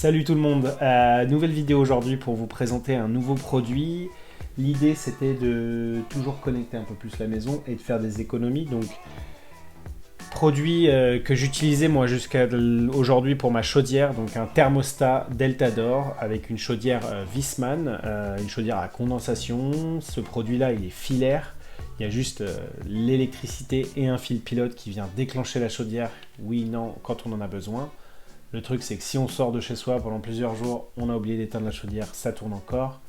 Salut tout le monde, nouvelle vidéo aujourd'hui pour vous présenter un nouveau produit. L'idée c'était de toujours connecter un peu plus la maison et de faire des économies. Donc produit que j'utilisais moi jusqu'à aujourd'hui pour ma chaudière, donc un thermostat Deltador avec une chaudière Viessmann, une chaudière à condensation. Ce produit là il est filaire, il y a juste l'électricité et un fil pilote qui vient déclencher la chaudière, oui, non, quand on en a besoin. Le truc c'est que si on sort de chez soi pendant plusieurs jours, on a oublié d'éteindre la chaudière, ça tourne encore.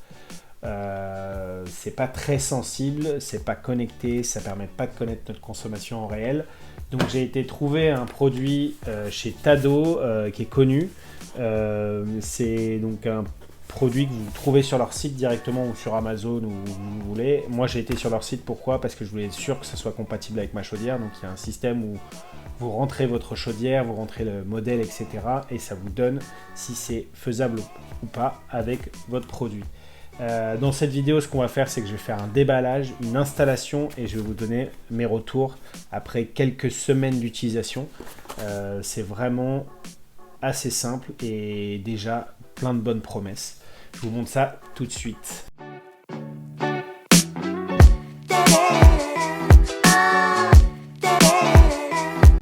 C'est pas très sensible, c'est pas connecté, ça permet pas de connaître notre consommation en réel. Donc j'ai été trouver un produit chez Tado qui est connu. C'est donc un produit que vous trouvez sur leur site directement ou sur Amazon ou où vous voulez. Moi j'ai été sur leur site, pourquoi? Parce que je voulais être sûr que ça soit compatible avec ma chaudière. Donc il y a un système où vous rentrez votre chaudière, vous rentrez le modèle, etc. Et ça vous donne si c'est faisable ou pas avec votre produit. Dans cette vidéo, ce qu'on va faire, c'est que je vais faire un déballage, une installation et je vais vous donner mes retours après quelques semaines d'utilisation. C'est vraiment assez simple et déjà plein de bonnes promesses. Je vous montre ça tout de suite.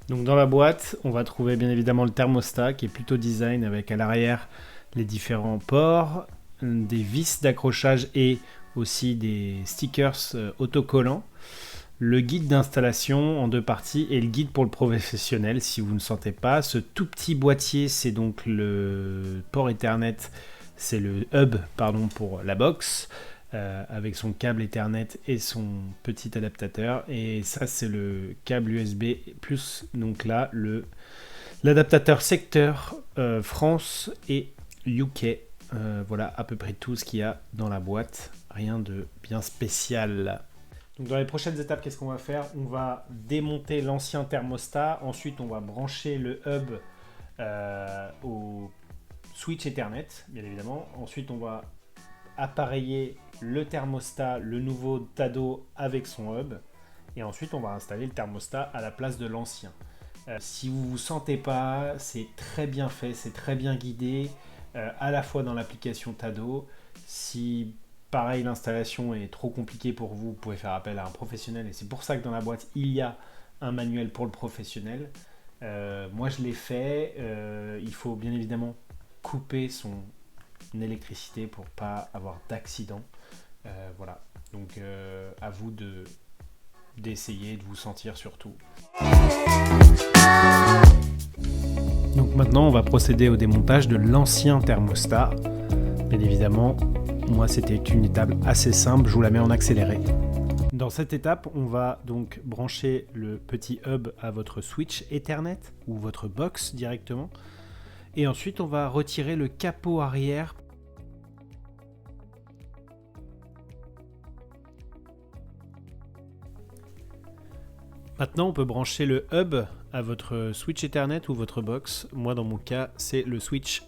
Donc dans la boîte, on va trouver bien évidemment le thermostat qui est plutôt design avec à l'arrière les différents ports, des vis d'accrochage et aussi des stickers autocollants, le guide d'installation en deux parties et le guide pour le professionnel si vous ne sentez pas. Ce tout petit boîtier, c'est donc le port Ethernet, c'est le hub pardon, pour la box avec son câble Ethernet et son petit adaptateur, et ça c'est le câble USB plus donc là l'adaptateur secteur France et UK. Voilà à peu près tout ce qu'il y a dans la boîte, rien de bien spécial. Donc dans les prochaines étapes, qu'est-ce qu'on va faire? On va démonter l'ancien thermostat, ensuite on va brancher le hub au switch Ethernet, bien évidemment. Ensuite on va appareiller le thermostat, le nouveau Tado avec son hub, et ensuite on va installer le thermostat à la place de l'ancien. Si vous ne vous sentez pas, c'est très bien fait, c'est très bien guidé. À la fois dans l'application Tado. Si pareil l'installation est trop compliquée pour vous, vous pouvez faire appel à un professionnel, et c'est pour ça que dans la boîte il y a un manuel pour le professionnel. Moi je l'ai fait, il faut bien évidemment couper son électricité pour pas avoir d'accident. Voilà, donc à vous d'essayer, de vous sentir surtout. Donc maintenant on va procéder au démontage de l'ancien thermostat. Bien évidemment, moi c'était une étape assez simple, je vous la mets en accéléré. Dans cette étape, on va donc brancher le petit hub à votre switch Ethernet ou votre box directement. Et ensuite on va retirer le capot arrière. Maintenant, on peut brancher le hub à votre switch Ethernet ou votre box. Moi, dans mon cas, c'est le switch.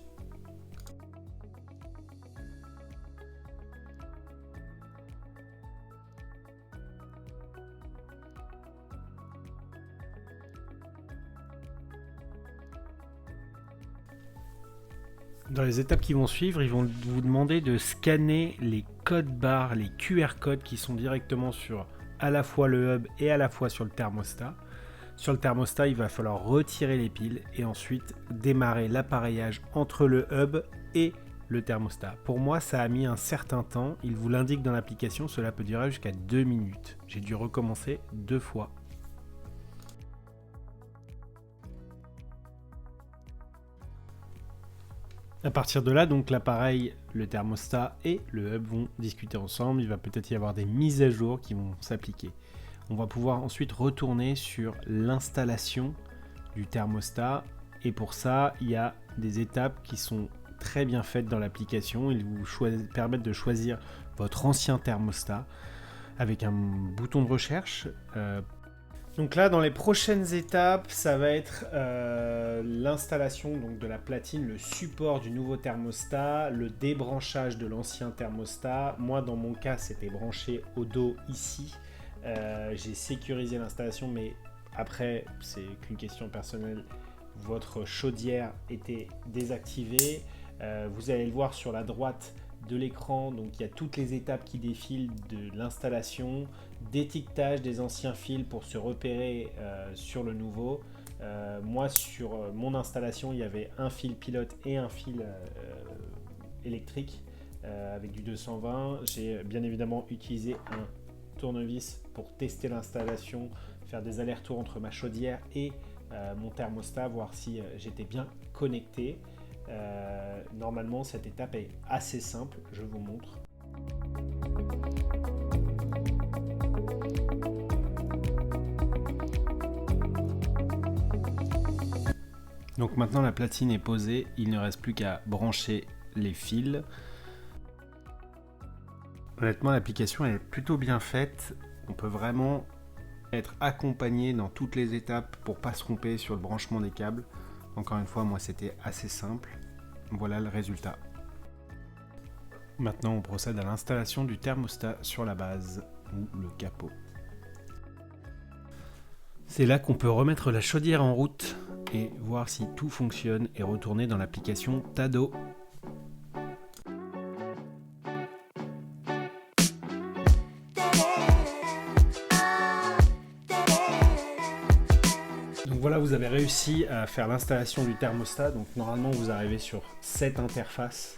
Dans les étapes qui vont suivre, ils vont vous demander de scanner les codes barres, les QR codes qui sont directement sur à la fois le hub et à la fois sur le thermostat. Sur le thermostat, il va falloir retirer les piles et ensuite démarrer l'appareillage entre le hub et le thermostat. Pour moi, ça a mis un certain temps. Il vous l'indique dans l'application, cela peut durer jusqu'à 2 minutes. J'ai dû recommencer 2 fois. À partir de là, donc l'appareil, le thermostat et le hub vont discuter ensemble. Il va peut-être y avoir des mises à jour qui vont s'appliquer. On va pouvoir ensuite retourner sur l'installation du thermostat. Et pour ça, il y a des étapes qui sont très bien faites dans l'application. Ils vous permettent de choisir votre ancien thermostat avec un bouton de recherche. Donc là, dans les prochaines étapes, ça va être l'installation donc, de la platine, le support du nouveau thermostat, le débranchage de l'ancien thermostat. Moi, dans mon cas, c'était branché au dos ici. J'ai sécurisé l'installation, mais après, c'est qu'une question personnelle. Votre chaudière était désactivée. Vous allez le voir sur la droite de l'écran, donc il y a toutes les étapes qui défilent de l'installation, d'étiquetage des anciens fils pour se repérer sur le nouveau. Moi sur mon installation il y avait un fil pilote et un fil électrique avec du 220. J'ai bien évidemment utilisé un tournevis pour tester l'installation, faire des allers-retours entre ma chaudière et mon thermostat, voir si j'étais bien connecté. Normalement cette étape est assez simple, je vous montre. Donc maintenant la platine est posée, il ne reste plus qu'à brancher les fils. Honnêtement l'application est plutôt bien faite, on peut vraiment être accompagné dans toutes les étapes pour pas se tromper sur le branchement des câbles. Encore une fois, moi c'était assez simple. Voilà le résultat. Maintenant on procède à l'installation du thermostat sur la base ou le capot. C'est là qu'on peut remettre la chaudière en route et voir si tout fonctionne et retourner dans l'application Tado. Donc voilà, vous avez réussi à faire l'installation du thermostat. Donc normalement vous arrivez sur cette interface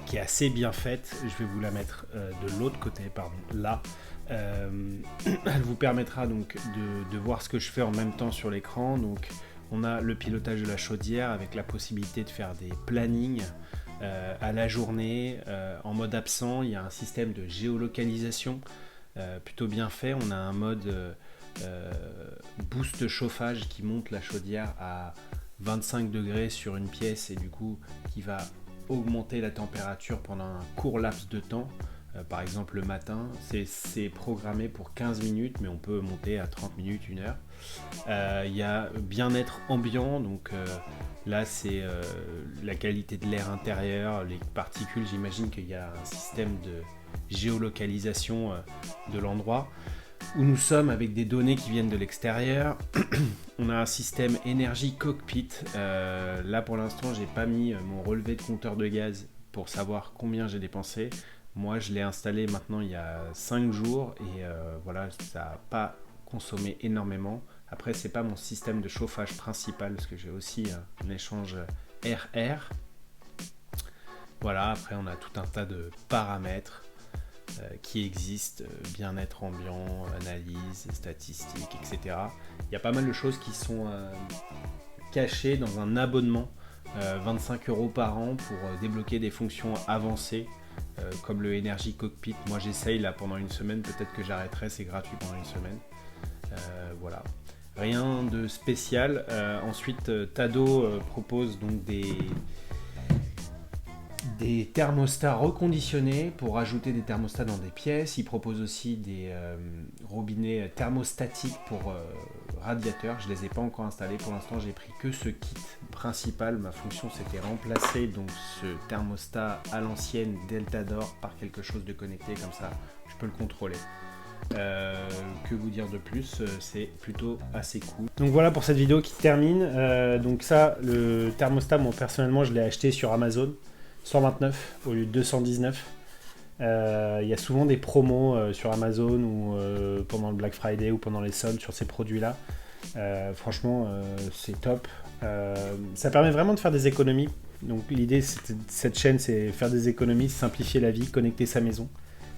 qui est assez bien faite. Je vais vous la mettre de l'autre côté, pardon, là. Elle vous permettra donc de voir ce que je fais en même temps sur l'écran. Donc on a le pilotage de la chaudière avec la possibilité de faire des plannings à la journée. En mode absent, il y a un système de géolocalisation plutôt bien fait. On a un mode boost chauffage qui monte la chaudière à 25 degrés sur une pièce et du coup qui va augmenter la température pendant un court laps de temps. Par exemple le matin, c'est programmé pour 15 minutes mais on peut monter à 30 minutes, 1 heure. Il y a bien-être ambiant, donc là c'est la qualité de l'air intérieur, les particules, j'imagine qu'il y a un système de géolocalisation de l'endroit où nous sommes avec des données qui viennent de l'extérieur. On a un système énergie cockpit. Là pour l'instant j'ai pas mis mon relevé de compteur de gaz pour savoir combien j'ai dépensé. Moi je l'ai installé maintenant il y a 5 jours et voilà, ça n'a pas consommé énormément. Après c'est pas mon système de chauffage principal parce que j'ai aussi un échange air-air. Voilà, après on a tout un tas de paramètres qui existent, bien-être ambiant, analyse, statistiques, etc. Il y a pas mal de choses qui sont cachées dans un abonnement, 25 € par an pour débloquer des fonctions avancées comme le Energy Cockpit. Moi j'essaye là pendant une semaine, peut-être que j'arrêterai, c'est gratuit pendant une semaine. Voilà, rien de spécial. Ensuite Tado propose donc des thermostats reconditionnés pour ajouter des thermostats dans des pièces. Il propose aussi des robinets thermostatiques pour radiateurs. Je ne les ai pas encore installés. Pour l'instant, j'ai pris que ce kit principal. Ma fonction, c'était remplacer donc ce thermostat à l'ancienne Deltador par quelque chose de connecté. Comme ça, je peux le contrôler. Que vous dire de plus, c'est plutôt assez cool. Donc voilà pour cette vidéo qui termine. Donc ça, le thermostat, moi personnellement, je l'ai acheté sur Amazon. 129 au lieu de 219. Il y a souvent des promos sur Amazon ou pendant le Black Friday ou pendant les soldes sur ces produits-là. Franchement, c'est top. Ça permet vraiment de faire des économies. Donc l'idée de cette chaîne, c'est faire des économies, simplifier la vie, connecter sa maison.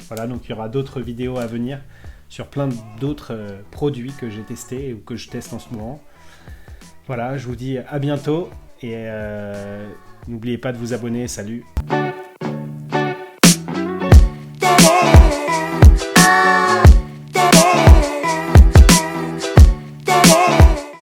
Voilà, donc il y aura d'autres vidéos à venir sur plein d'autres produits que j'ai testés ou que je teste en ce moment. Voilà, je vous dis à bientôt et n'oubliez pas de vous abonner. Salut!